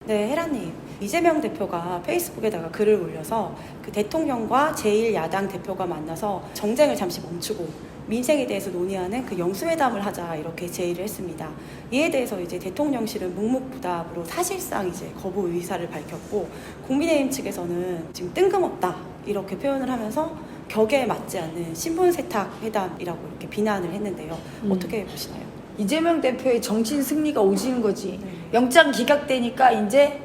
네, 혜라님. 이재명 대표가 페이스북에다가 글을 올려서 그 대통령과 제1야당 대표가 만나서 정쟁을 잠시 멈추고 민생에 대해서 논의하는 그 영수회담을 하자 이렇게 제의를 했습니다. 이에 대해서 이제 대통령실은 묵묵부답으로 사실상 이제 거부 의사를 밝혔고 국민의힘 측에서는 지금 뜬금없다 이렇게 표현을 하면서 격에 맞지 않는 신분 세탁 회담이라고 이렇게 비난을 했는데요. 어떻게 보시나요? 이재명 대표의 정치인 승리가 오지는 거지. 네. 영장 기각되니까 이제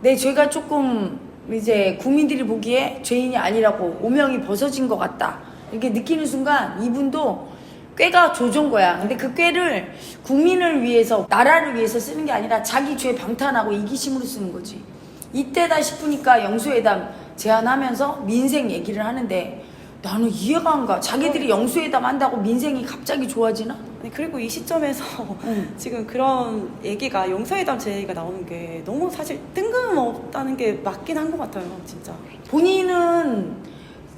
내 죄가 조금 이제 국민들이 보기에 죄인이 아니라고 오명이 벗어진 것 같다 이렇게 느끼는 순간 이분도 꾀가 조준 거야. 근데 그 꾀를 국민을 위해서 나라를 위해서 쓰는 게 아니라 자기 죄 방탄하고 이기심으로 쓰는 거지. 이때다 싶으니까 영수회담 제안하면서 민생 얘기를 하는데 나는 이해가 안 가. 자기들이 영수회담 한다고 민생이 갑자기 좋아지나? 네, 그리고 이 시점에서 지금 그런 얘기가 영수회담 제의가 나오는 게 너무 사실 뜬금없다는 게 맞긴 한 것 같아요, 진짜. 본인은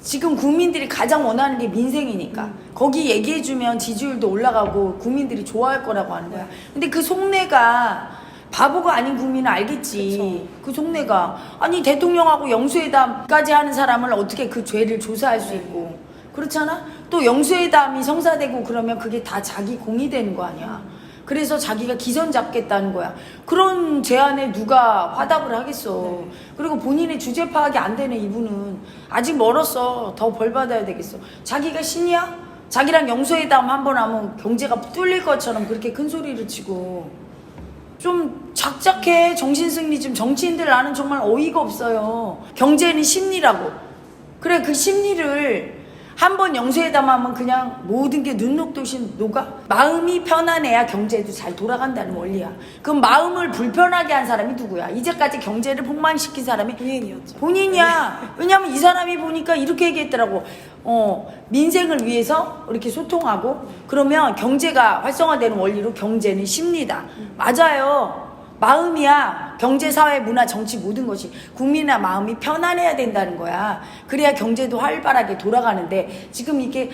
지금 국민들이 가장 원하는 게 민생이니까 거기 얘기해주면 지지율도 올라가고 국민들이 좋아할 거라고 하는 거야. 근데 그 속내가 바보가 아닌 국민은 알겠지. 그쵸. 그 속내가 아니 대통령하고 영수회담까지 하는 사람을 어떻게 그 죄를 조사할 수 있고 그렇잖아? 또 영수회담이 성사되고 그러면 그게 다 자기 공이 되는 거 아니야. 그래서 자기가 기선 잡겠다는 거야. 그런 제안에 누가 화답을 하겠어. 네. 그리고 본인의 주제 파악이 안 되는 이분은 아직 멀었어. 더 벌 받아야 되겠어. 자기가 신이야? 자기랑 영수회담 한 번 하면 경제가 뚫릴 것처럼 그렇게 큰 소리를 치고 좀 작작해. 정신승리. 지금 정치인들 나는 정말 어이가 없어요. 경제는 심리라고. 그래, 그 심리를 한 번 영수회담 하면 그냥 모든 게 눈 녹듯이 녹아? 마음이 편안해야 경제도 잘 돌아간다는 원리야. 그럼 마음을 불편하게 한 사람이 누구야? 이제까지 경제를 폭망시킨 사람이 본인이었죠. 본인이야. 왜냐면 이 사람이 보니까 이렇게 얘기했더라고. 민생을 위해서 이렇게 소통하고 그러면 경제가 활성화되는 원리로 경제는 심리다. 맞아요. 마음이야. 경제, 사회, 문화, 정치 모든 것이 국민의 마음이 편안해야 된다는 거야. 그래야 경제도 활발하게 돌아가는데 지금 이게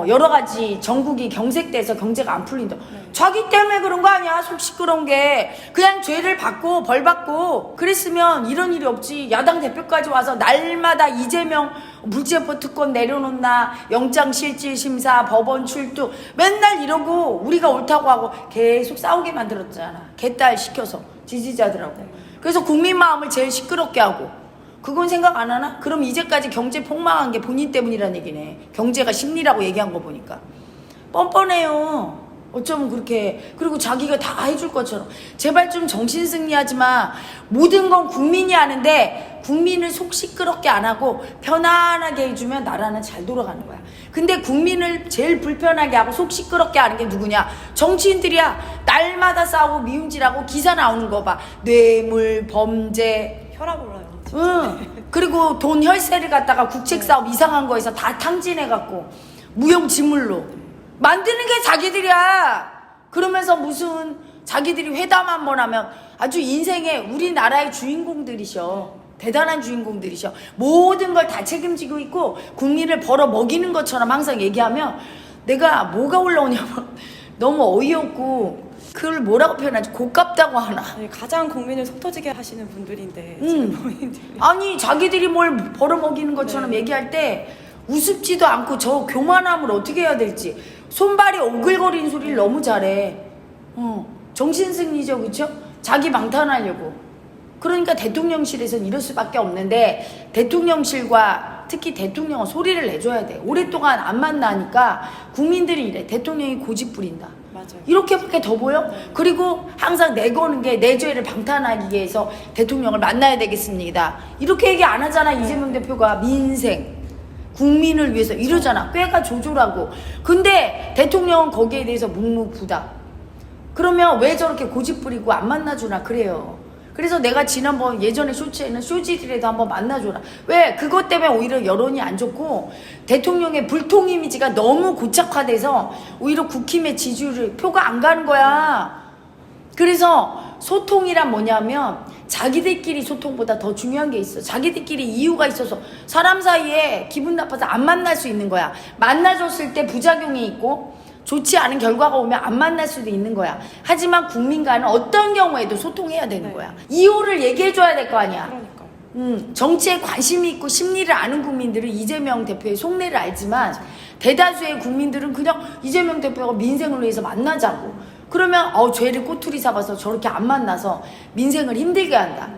여러 가지 전국이 경색돼서 경제가 안 풀린다. 자기 때문에 그런 거 아니야. 속 시끄러운 게. 그냥 죄를 받고 벌 받고 그랬으면 이런 일이 없지. 야당 대표까지 와서 날마다 이재명 물체포 특권 내려놓나 영장실질심사 법원 출두 맨날 이러고 우리가 옳다고 하고 계속 싸우게 만들었잖아. 개딸 시켜서 지지자들하고. 그래서 국민 마음을 제일 시끄럽게 하고 그건 생각 안 하나? 그럼 이제까지 경제 폭망한 게 본인 때문이란 얘기네. 경제가 심리라고 얘기한 거 보니까 뻔뻔해요. 어쩌면 그렇게. 그리고 자기가 다 해줄 것처럼. 제발 좀 정신승리하지 마. 모든 건 국민이 하는데 국민을 속 시끄럽게 안 하고 편안하게 해주면 나라는 잘 돌아가는 거야. 근데 국민을 제일 불편하게 하고 속 시끄럽게 하는 게 누구냐? 정치인들이야. 날마다 싸우고 미움질하고 기사 나오는 거 봐. 뇌물, 범죄. 혈압 올라요. 응. 그리고 돈 혈세를 갖다가 국책사업 이상한 거에서 다 탕진해갖고 무용지물로 만드는 게 자기들이야. 그러면서 무슨 자기들이 회담 한 번 하면 아주 인생의 우리나라의 주인공들이셔. 대단한 주인공들이셔. 모든 걸 다 책임지고 있고 국민을 벌어 먹이는 것처럼 항상 얘기하면 내가 뭐가 올라오냐면 너무 어이없고 그걸 뭐라고 표현하지? 고깝다고 하나. 네, 가장 국민을 속 터지게 하시는 분들인데 지금 본인들이 아니 자기들이 뭘 벌어 먹이는 것처럼 네. 얘기할 때 우습지도 않고 저 교만함을 어떻게 해야 될지 손발이 오글거리는 소리를 너무 잘해. 정신승리죠. 그쵸? 자기 방탄하려고. 그러니까 대통령실에서는 이럴 수밖에 없는데 대통령실과 특히 대통령은 소리를 내줘야 돼. 오랫동안 안 만나니까 국민들이 이래. 대통령이 고집 부린다. 맞아요. 이렇게밖에 더 보여? 그리고 항상 내거는 게 내 죄를 방탄하기 위해서 대통령을 만나야 되겠습니다. 이렇게 얘기 안 하잖아. 이재명 대표가 민생 국민을 위해서 이러잖아. 꾀가 조절하고. 근데 대통령은 거기에 대해서 묵묵부답. 그러면 왜 저렇게 고집 부리고 안 만나주나 그래요. 그래서 내가 지난번 예전에 쇼츠에는 쇼지들에도 한번 만나줘라. 왜? 그것 때문에 오히려 여론이 안 좋고 대통령의 불통 이미지가 너무 고착화돼서 오히려 국힘의 지지율을 표가 안 가는 거야. 그래서 소통이란 뭐냐면 자기들끼리 소통보다 더 중요한 게 있어. 자기들끼리 이유가 있어서 사람 사이에 기분 나빠서 안 만날 수 있는 거야. 만나줬을 때 부작용이 있고 좋지 않은 결과가 오면 안 만날 수도 있는 거야. 하지만 국민과는 어떤 경우에도 소통해야 되는 네. 거야. 이유를 얘기해줘야 될 거 아니야. 그러니까요. 정치에 관심이 있고 심리를 아는 국민들은 이재명 대표의 속내를 알지만 대다수의 국민들은 그냥 이재명 대표가 민생을 위해서 만나자고. 그러면 죄를 꼬투리 잡아서 저렇게 안 만나서 민생을 힘들게 한다.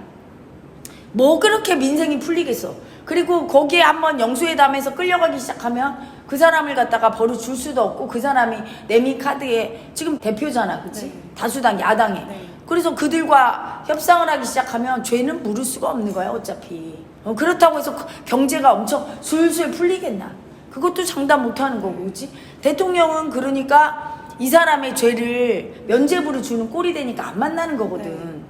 뭐 그렇게 민생이 풀리겠어. 그리고 거기에 한번 영수회담에서 끌려가기 시작하면 그 사람을 갖다가 벌을 줄 수도 없고 그 사람이 내미 카드에 지금 대표잖아. 그치? 네. 다수당 야당에. 네. 그래서 그들과 협상을 하기 시작하면 죄는 물을 수가 없는 거야 어차피. 그렇다고 해서 경제가 엄청 술술 풀리겠나. 그것도 장담 못하는 거고. 그치? 대통령은 그러니까 이 사람의 죄를 면죄부를 주는 꼴이 되니까 안 만나는 거거든.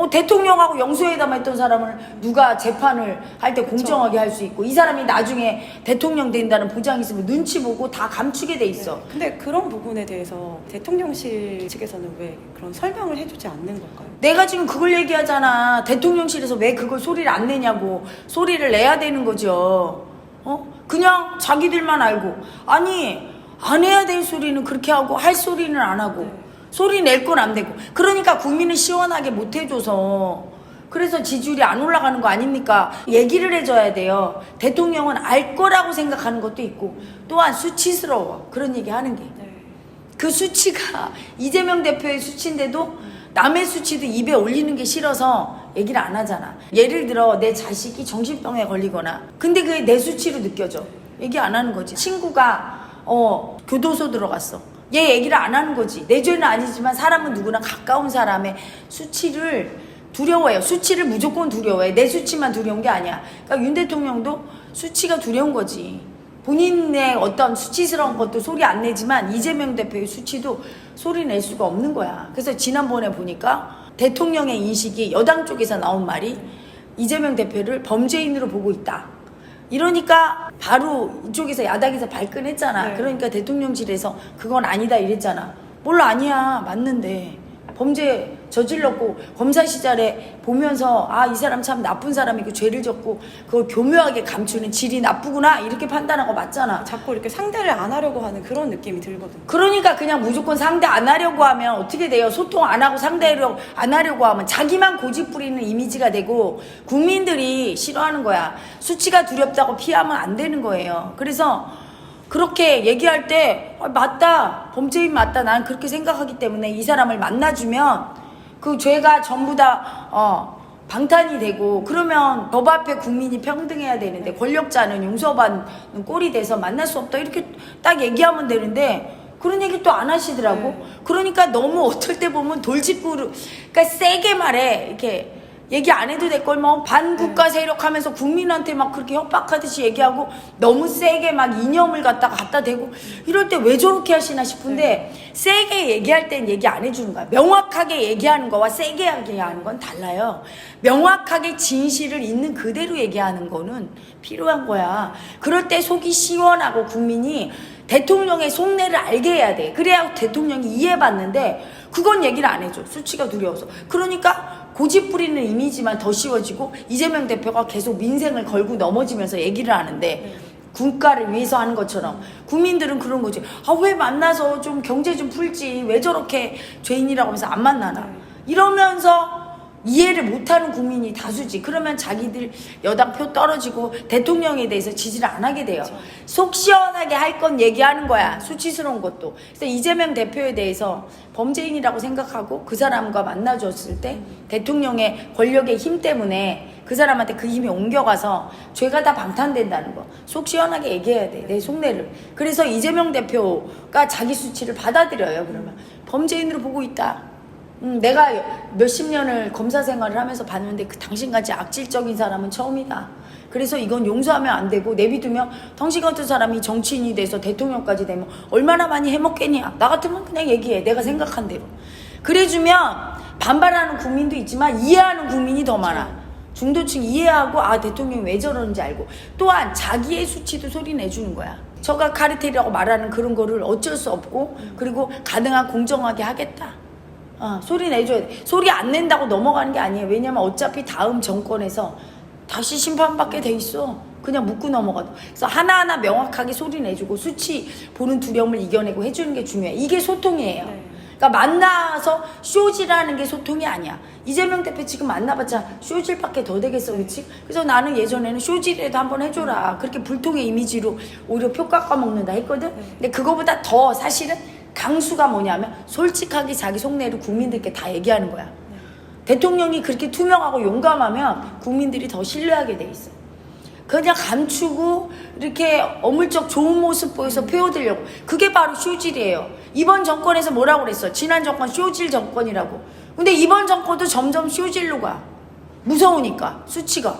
대통령하고 영수회담 했던 사람을 누가 재판을 할 때 공정하게 할 수 있고 이 사람이 나중에 대통령 된다는 보장이 있으면 눈치 보고 다 감추게 돼 있어. 네. 근데 그런 부분에 대해서 대통령실 측에서는 왜 그런 설명을 해주지 않는 걸까요? 내가 지금 그걸 얘기하잖아. 대통령실에서 왜 그걸 소리를 안 내냐고. 소리를 내야 되는 거죠. 그냥 자기들만 알고. 아니 안 해야 될 소리는 그렇게 하고 할 소리는 안 하고. 네. 소리 낼 건 안 되고. 그러니까 국민을 시원하게 못 해줘서 그래서 지지율이 안 올라가는 거 아닙니까? 얘기를 해줘야 돼요. 대통령은 알 거라고 생각하는 것도 있고 또한 수치스러워. 그런 얘기 하는 게. 네. 그 수치가 이재명 대표의 수치인데도 남의 수치도 입에 올리는 게 싫어서 얘기를 안 하잖아. 예를 들어 내 자식이 정신병에 걸리거나 근데 그게 내 수치로 느껴져. 얘기 안 하는 거지. 친구가 교도소 들어갔어. 얘 얘기를 안 하는 거지. 내 죄는 아니지만 사람은 누구나 가까운 사람의 수치를 두려워해요. 수치를 무조건 두려워해. 내 수치만 두려운 게 아니야. 그러니까 윤 대통령도 수치가 두려운 거지. 본인의 어떤 수치스러운 것도 소리 안 내지만 이재명 대표의 수치도 소리 낼 수가 없는 거야. 그래서 지난번에 보니까 대통령의 인식이 여당 쪽에서 나온 말이 이재명 대표를 범죄인으로 보고 있다. 이러니까 바로 이쪽에서 야당에서 발끈했잖아. 네. 그러니까 대통령실에서 그건 아니다 이랬잖아. 몰라 아니야. 맞는데. 범죄 저질렀고 검사 시절에 보면서 이 사람 참 나쁜 사람이고 죄를 졌고 그걸 교묘하게 감추는 질이 나쁘구나 이렇게 판단하고 맞잖아. 자꾸 이렇게 상대를 안 하려고 하는 그런 느낌이 들거든요. 그러니까 그냥 무조건 상대 안 하려고 하면 어떻게 돼요? 소통 안 하고 상대를 안 하려고 하면 자기만 고집 부리는 이미지가 되고 국민들이 싫어하는 거야. 수치가 두렵다고 피하면 안 되는 거예요. 그래서 그렇게 얘기할 때 맞다. 범죄인 맞다. 나는 그렇게 생각하기 때문에 이 사람을 만나주면 그 죄가 전부 다 방탄이 되고 그러면 법 앞에 국민이 평등해야 되는데 권력자는 용서받는 꼴이 돼서 만날 수 없다. 이렇게 딱 얘기하면 되는데 그런 얘기 또 안 하시더라고. 네. 그러니까 너무 어떨 때 보면 돌직구로 그러니까 세게 말해. 이렇게 얘기 안 해도 될 걸 뭐 반국가 세력 하면서 국민한테 막 그렇게 협박하듯이 얘기하고 너무 세게 막 이념을 갖다 대고 이럴 때 왜 저렇게 하시나 싶은데 세게 얘기할 땐 얘기 안 해주는 거야. 명확하게 얘기하는 거와 세게 얘기하는 건 달라요. 명확하게 진실을 있는 그대로 얘기하는 거는 필요한 거야. 그럴 때 속이 시원하고 국민이 대통령의 속내를 알게 해야 돼. 그래야 대통령이 이해받는데 그건 얘기를 안 해줘. 수치가 두려워서. 그러니까 고집 부리는 이미지만 더 씌워지고 이재명 대표가 계속 민생을 걸고 넘어지면서 얘기를 하는데 국가를 위해서 하는 것처럼 국민들은 그런 거지. 왜 만나서 좀 경제 좀 풀지. 왜 저렇게 죄인이라고 하면서 안 만나나. 이러면서 이해를 못하는 국민이 다수지. 그러면 자기들 여당 표 떨어지고 대통령에 대해서 지지를 안 하게 돼요. 그렇죠. 속 시원하게 할 건 얘기하는 거야. 수치스러운 것도. 그래서 이재명 대표에 대해서 범죄인이라고 생각하고 그 사람과 만나줬을 때 대통령의 권력의 힘 때문에 그 사람한테 그 힘이 옮겨가서 죄가 다 방탄된다는 거. 속 시원하게 얘기해야 돼. 내 속내를. 그래서 이재명 대표가 자기 수치를 받아들여요. 그러면 범죄인으로 보고 있다. 내가 몇십 년을 검사 생활을 하면서 봤는데 그 당신같이 악질적인 사람은 처음이다. 그래서 이건 용서하면 안 되고 내비두면 당신 같은 사람이 정치인이 돼서 대통령까지 되면 얼마나 많이 해먹겠냐. 나 같으면 그냥 얘기해. 내가 생각한 대로. 그래주면 반발하는 국민도 있지만 이해하는 국민이 더 많아. 중도층 이해하고 대통령이 왜 저러는지 알고 또한 자기의 수치도 소리 내주는 거야. 저가 카르텔이라고 말하는 그런 거를 어쩔 수 없고 그리고 가능한 공정하게 하겠다. 소리 내줘야 돼. 소리 안 낸다고 넘어가는 게 아니에요. 왜냐면 어차피 다음 정권에서 다시 심판받게 돼 있어. 그냥 묻고 넘어가도. 그래서 하나하나 명확하게 소리 내주고 수치 보는 두려움을 이겨내고 해주는 게 중요해. 이게 소통이에요. 네. 그러니까 만나서 쇼질하는 게 소통이 아니야. 이재명 대표 지금 만나봤자 쇼질밖에 더 되겠어, 그렇지? 그래서 나는 예전에는 쇼질이라도 한번 해줘라. 그렇게 불통의 이미지로 오히려 표 깎아먹는다 했거든. 근데 그거보다 더 사실은 강수가 뭐냐면 솔직하게 자기 속내를 국민들께 다 얘기하는 거야. 대통령이 그렇게 투명하고 용감하면 국민들이 더 신뢰하게 돼 있어. 그냥 감추고 이렇게 어물쩍 좋은 모습 보여서 페어들려고. 그게 바로 쇼질이에요. 이번 정권에서 뭐라고 그랬어? 지난 정권 쇼질 정권이라고. 근데 이번 정권도 점점 쇼질로 가. 무서우니까 수치가.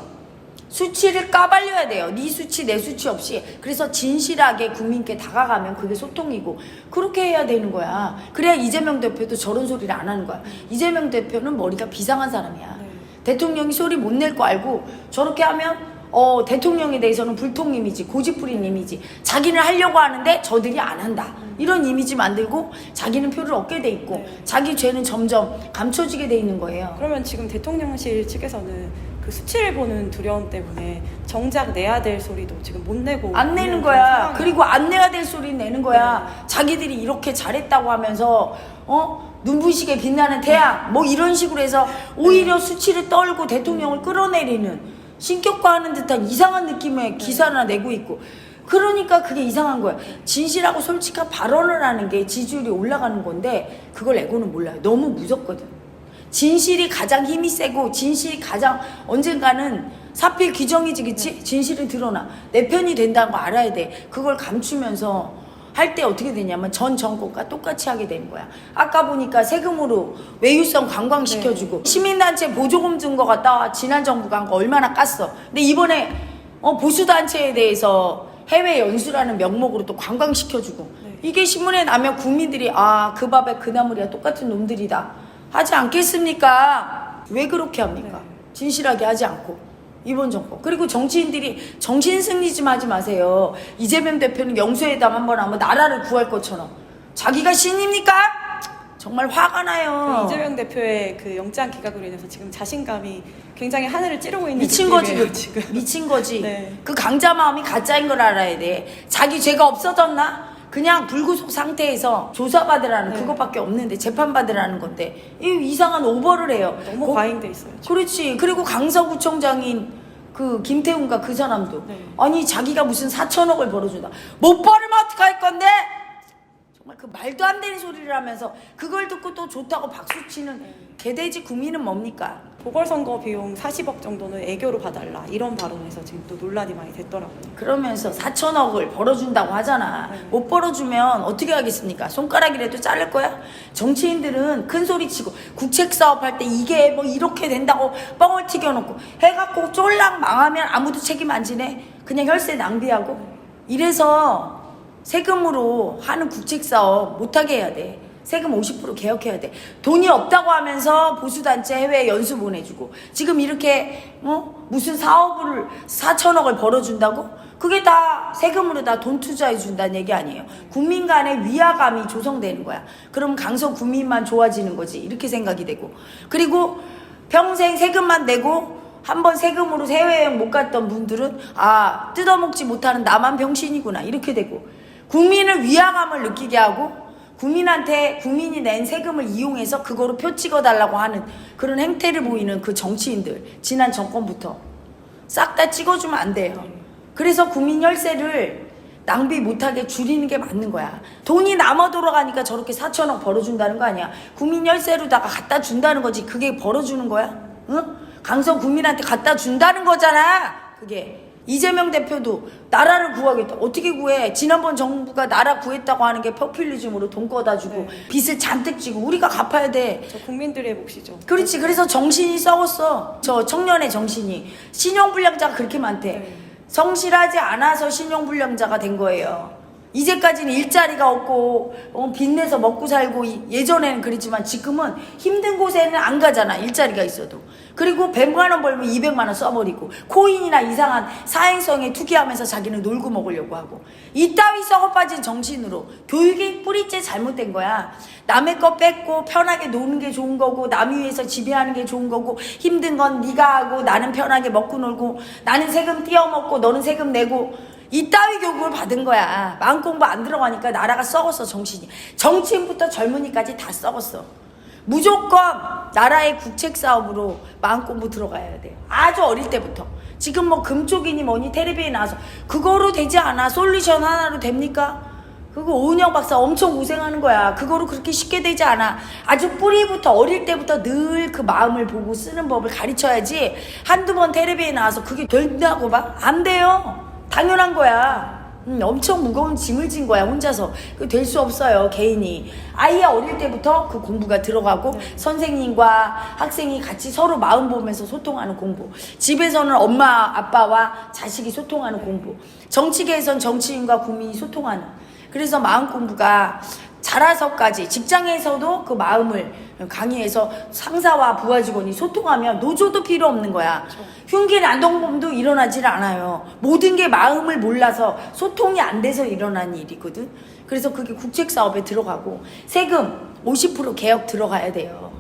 수치를 까발려야 돼요. 네 수치 내 수치 없이. 그래서 진실하게 국민께 다가가면 그게 소통이고 그렇게 해야 되는 거야. 그래야 이재명 대표도 저런 소리를 안 하는 거야. 이재명 대표는 머리가 비상한 사람이야. 대통령이 소리 못 낼 거 알고 저렇게 하면 대통령에 대해서는 불통 이미지, 고집부린 이미지, 자기는 하려고 하는데 저들이 안 한다. 이런 이미지 만들고 자기는 표를 얻게 돼 있고 자기 죄는 점점 감춰지게 돼 있는 거예요. 그러면 지금 대통령실 측에서는 그 수치를 보는 두려움 때문에 정작 내야 될 소리도 지금 못 내고 안 내는 있는 거야. 상황이에요. 그리고 안 내야 될 소리 내는 거야. 자기들이 이렇게 잘했다고 하면서 눈부시게 빛나는 태양 뭐 이런 식으로 해서 오히려 수치를 떨고 대통령을 끌어내리는 신격화하는 듯한 이상한 느낌의 기사를 내고 있고 그러니까 그게 이상한 거야. 진실하고 솔직한 발언을 하는 게 지지율이 올라가는 건데 그걸 애고는 몰라요. 너무 무섭거든. 진실이 가장 힘이 세고 진실이 가장 언젠가는 사필 규정이지 그치? 진실이 드러나. 내 편이 된다는 거 알아야 돼. 그걸 감추면서 할 때 어떻게 되냐면 전 정권과 똑같이 하게 되는 거야. 아까 보니까 세금으로 외유성 관광시켜주고 시민단체 보조금 준 거 갖다 지난 정부가 한 거 얼마나 깠어. 근데 이번에 보수단체에 대해서 해외 연수라는 명목으로 또 관광시켜주고 이게 신문에 나면 국민들이 그 밥에 그 나물이야 똑같은 놈들이다 하지 않겠습니까? 왜 그렇게 합니까? 진실하게 하지 않고 이번 정권. 그리고 정치인들이 정신승리 좀 하지 마세요. 이재명 대표는 영수회담 한번 하면 나라를 구할 것처럼 자기가 신입니까? 정말 화가 나요. 이재명 대표의 그 영장 기각으로 인해서 지금 자신감이 굉장히 하늘을 찌르고 있는 미친 거지. 느낌이에요, 지금. 미친 거지. 네. 그 강자 마음이 가짜인 걸 알아야 돼. 자기 죄가 없어졌나? 그냥 불구속 상태에서 조사받으라는 그것밖에 없는데 재판받으라는 건데 이상한 오버를 해요. 너무 과잉돼 있어요. 지금. 그렇지. 그리고 강서구청장인 그 김태훈과 그 사람도 아니 자기가 무슨 4천억을 벌어준다. 못 벌으면 어떡할 건데? 정말 그 말도 안 되는 소리를 하면서 그걸 듣고 또 좋다고 박수치는 개돼지 국민은 뭡니까? 보궐선거 비용 40억 정도는 애교로 봐달라 이런 발언에서 지금 또 논란이 많이 됐더라고요. 그러면서 4천억을 벌어준다고 하잖아. 못 벌어주면 어떻게 하겠습니까? 손가락이라도 자를 거야? 정치인들은 큰 소리 치고 국책 사업할 때 이게 뭐 이렇게 된다고 뻥을 튀겨놓고 해갖고 쫄랑 망하면 아무도 책임 안 지네. 그냥 혈세 낭비하고 이래서 세금으로 하는 국책 사업 못하게 해야 돼. 세금 50% 개혁해야 돼. 돈이 없다고 하면서 보수단체 해외에 연수 보내주고 지금 이렇게 무슨 사업을 4천억을 벌어준다고? 그게 다 세금으로 다 돈 투자해 준다는 얘기 아니에요. 국민 간의 위화감이 조성되는 거야. 그럼 강서 국민만 좋아지는 거지. 이렇게 생각이 되고 그리고 평생 세금만 내고 한번 세금으로 해외여행 못 갔던 분들은 뜯어먹지 못하는 나만 병신이구나 이렇게 되고 국민을 위화감을 느끼게 하고 국민한테 국민이 낸 세금을 이용해서 그거로 표 찍어달라고 하는 그런 행태를 보이는 그 정치인들 지난 정권부터 싹 다 찍어주면 안 돼요. 그래서 국민 혈세를 낭비 못하게 줄이는 게 맞는 거야. 돈이 남아 돌아가니까 저렇게 4천억 벌어준다는 거 아니야. 국민 혈세로다가 갖다 준다는 거지. 그게 벌어주는 거야? 응? 강서 국민한테 갖다 준다는 거잖아. 그게. 이재명 대표도 나라를 구하겠다. 어떻게 구해? 지난번 정부가 나라 구했다고 하는 게 포퓰리즘으로 돈 꺼다 주고 빚을 잔뜩 지고 우리가 갚아야 돼. 저 국민들의 몫이죠. 그렇지. 그래서 정신이 썩었어. 저 청년의 정신이. 신용불량자가 그렇게 많대. 성실하지 않아서 신용불량자가 된 거예요. 이제까지는 일자리가 없고 빚내서 먹고 살고 예전에는 그랬지만 지금은 힘든 곳에는 안 가잖아. 일자리가 있어도. 그리고 100만 원 벌면 200만 원 써버리고 코인이나 이상한 사행성에 투기하면서 자기는 놀고 먹으려고 하고 이따위 썩어빠진 정신으로 교육이 뿌리째 잘못된 거야. 남의 거 뺏고 편하게 노는 게 좋은 거고 남 위에서 지배하는 게 좋은 거고 힘든 건 네가 하고 나는 편하게 먹고 놀고 나는 세금 띄어먹고 너는 세금 내고 이따위 교육을 받은 거야. 마음공부 안 들어가니까 나라가 썩었어. 정신이. 정치인부터 젊은이까지 다 썩었어. 무조건 나라의 국책사업으로 마음공부 들어가야 돼요. 아주 어릴 때부터. 지금 뭐 금쪽이니 뭐니 텔레비에 나와서 그거로 되지 않아. 솔루션 하나로 됩니까? 그거 오은영 박사 엄청 고생하는 거야. 그거로 그렇게 쉽게 되지 않아. 아주 뿌리부터 어릴 때부터 늘 그 마음을 보고 쓰는 법을 가르쳐야지 한두 번 텔레비에 나와서 그게 된다고 봐? 안 돼요. 당연한 거야. 엄청 무거운 짐을 진 거야 혼자서. 그 될 수 없어요 개인이. 아예 어릴 때부터 그 공부가 들어가고 선생님과 학생이 같이 서로 마음 보면서 소통하는 공부. 집에서는 엄마 아빠와 자식이 소통하는 공부. 정치계에선 정치인과 국민이 소통하는. 그래서 마음 공부가 자라서까지 직장에서도 그 마음을 강의해서 상사와 부하 직원이 소통하면 노조도 필요 없는 거야. 흉기 난동범도 일어나질 않아요. 모든 게 마음을 몰라서 소통이 안 돼서 일어난 일이거든. 그래서 그게 국책사업에 들어가고 세금 50% 개혁 들어가야 돼요.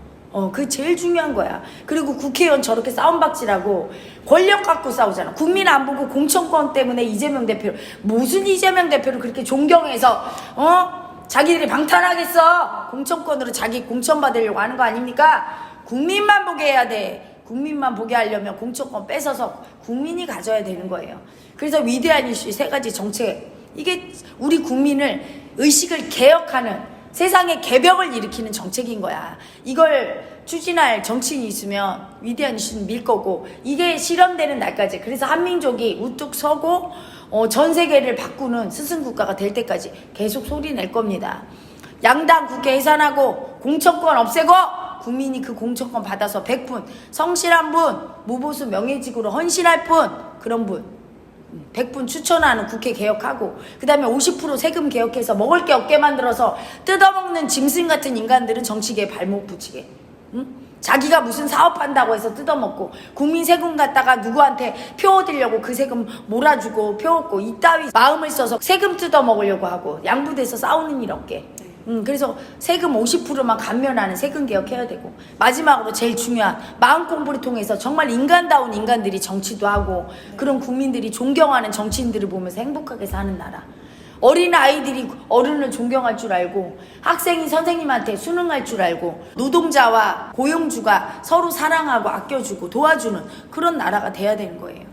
그게 제일 중요한 거야. 그리고 국회의원 저렇게 싸움박질하고 권력 갖고 싸우잖아. 국민 안 보고 공천권 때문에 이재명 대표 무슨 이재명 대표를 그렇게 존경해서 자기들이 방탄하겠어. 공천권으로 자기 공천 받으려고 하는 거 아닙니까? 국민만 보게 해야 돼. 국민만 보게 하려면 공천권 뺏어서 국민이 가져야 되는 거예요. 그래서 위대한 이슈 3가지 정책. 이게 우리 국민을 의식을 개혁하는 세상에 개벽을 일으키는 정책인 거야. 이걸 추진할 정치인이 있으면 위대한 이슈는 밀 거고 이게 실현되는 날까지. 그래서 한민족이 우뚝 서고 전 세계를 바꾸는 스승국가가 될 때까지 계속 소리 낼 겁니다. 양당 국회 해산하고 공천권 없애고 국민이 그 공천권 받아서 100분 성실한 분 무보수 명예직으로 헌신할 분 그런 분 100분 추천하는 국회 개혁하고 그 다음에 50% 세금 개혁해서 먹을 게 없게 만들어서 뜯어먹는 짐승 같은 인간들은 정치계에 발목 붙이게. 자기가 무슨 사업한다고 해서 뜯어먹고 국민 세금 갖다가 누구한테 표 얻으려고 그 세금 몰아주고 표 얻고 이따위 마음을 써서 세금 뜯어먹으려고 하고 양부돼서 싸우는 일 없게. 그래서 세금 50%만 감면하는 세금 개혁해야 되고 마지막으로 제일 중요한 마음 공부를 통해서 정말 인간다운 인간들이 정치도 하고 그런 국민들이 존경하는 정치인들을 보면서 행복하게 사는 나라. 어린 아이들이 어른을 존경할 줄 알고 학생이 선생님한테 순응할 줄 알고 노동자와 고용주가 서로 사랑하고 아껴주고 도와주는 그런 나라가 돼야 되는 거예요.